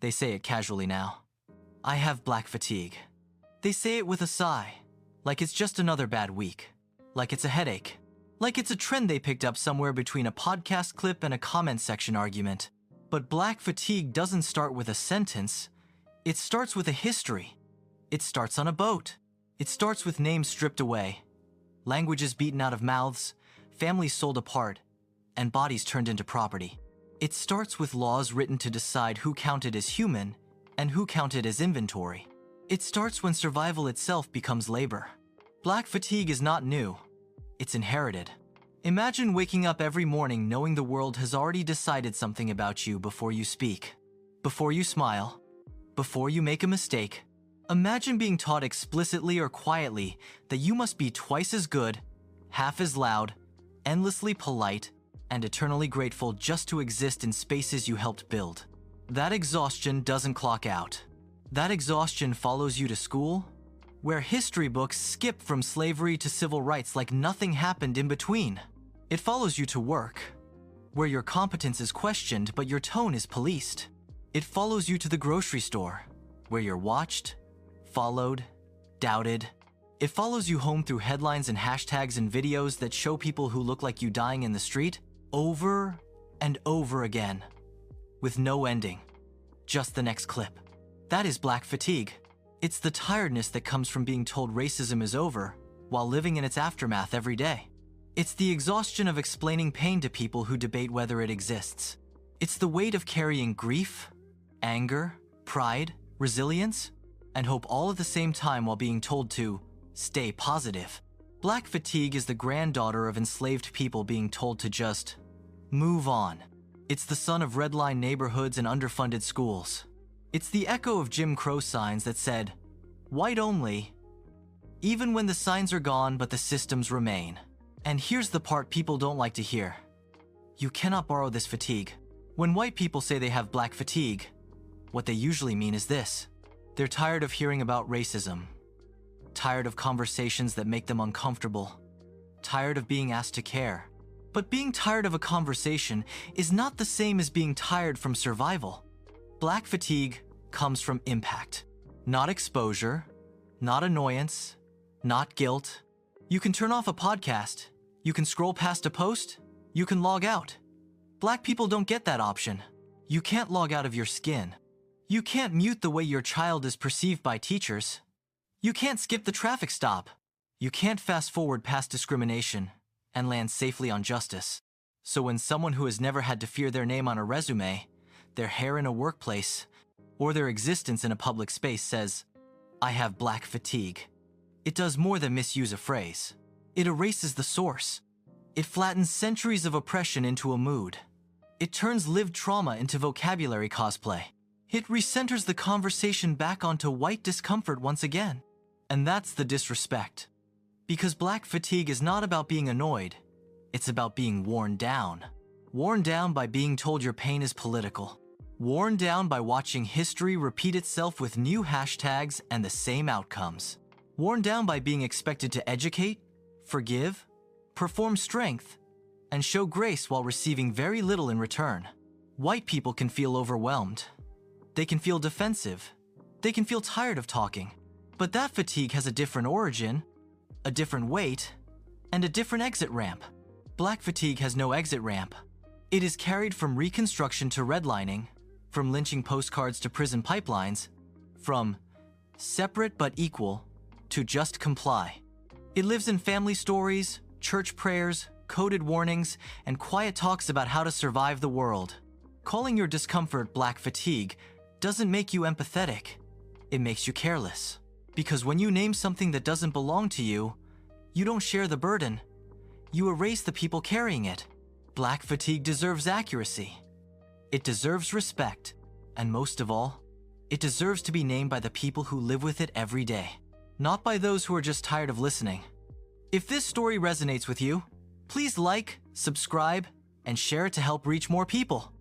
They say it casually now. I have black fatigue. They say it with a sigh, like it's just another bad week, like it's a headache, like it's a trend they picked up somewhere between a podcast clip and a comment section argument. But black fatigue doesn't start with a sentence. It starts with a history. It starts on a boat. It starts with names stripped away, languages beaten out of mouths, families sold apart, and bodies turned into property. It starts with laws written to decide who counted as human and who counted as inventory. It starts when survival itself becomes labor. Black fatigue is not new. It's inherited. Imagine waking up every morning knowing the world has already decided something about you before you speak, before you smile, before you make a mistake. Imagine being taught explicitly or quietly that you must be twice as good, half as loud, endlessly polite, and eternally grateful just to exist in spaces you helped build. That exhaustion doesn't clock out. That exhaustion follows you to school, where history books skip from slavery to civil rights like nothing happened in between. It follows you to work, where your competence is questioned but your tone is policed. It follows you to the grocery store, where you're watched, followed, doubted. It follows you home through headlines and hashtags and videos that show people who look like you dying in the street over and over again, with no ending, just the next clip. That is black fatigue. It's the tiredness that comes from being told racism is over while living in its aftermath every day. It's the exhaustion of explaining pain to people who debate whether it exists. It's the weight of carrying grief, anger, pride, resilience, and hope all at the same time while being told to stay positive. Black fatigue is the granddaughter of enslaved people being told to just move on. It's the son of redline neighborhoods and underfunded schools. It's the echo of Jim Crow signs that said, white only, even when the signs are gone but the systems remain. And here's the part people don't like to hear. You cannot borrow this fatigue. When white people say they have black fatigue, what they usually mean is this. They're tired of hearing about racism, tired of conversations that make them uncomfortable, tired of being asked to care. But being tired of a conversation is not the same as being tired from survival. Black fatigue comes from impact, not exposure, not annoyance, not guilt. You can turn off a podcast, you can scroll past a post, you can log out. Black people don't get that option. You can't log out of your skin. You can't mute the way your child is perceived by teachers. You can't skip the traffic stop. You can't fast forward past discrimination and land safely on justice. So when someone who has never had to fear their name on a resume, their hair in a workplace, or their existence in a public space says, I have black fatigue, it does more than misuse a phrase. It erases the source. It flattens centuries of oppression into a mood. It turns lived trauma into vocabulary cosplay. It recenters the conversation back onto white discomfort once again. And that's the disrespect. Because black fatigue is not about being annoyed. It's about being worn down. Worn down by being told your pain is political. Worn down by watching history repeat itself with new hashtags and the same outcomes. Worn down by being expected to educate, forgive, perform strength, and show grace while receiving very little in return. White people can feel overwhelmed. They can feel defensive. They can feel tired of talking. But that fatigue has a different origin, a different weight, and a different exit ramp. Black fatigue has no exit ramp. It is carried from Reconstruction to redlining, from lynching postcards to prison pipelines, from separate but equal to just comply. It lives in family stories, church prayers, coded warnings, and quiet talks about how to survive the world. Calling your discomfort black fatigue doesn't make you empathetic. It makes you careless. Because when you name something that doesn't belong to you, you don't share the burden. You erase the people carrying it. Black fatigue deserves accuracy. It deserves respect. And most of all, it deserves to be named by the people who live with it every day, not by those who are just tired of listening. If this story resonates with you, please like, subscribe, and share it to help reach more people.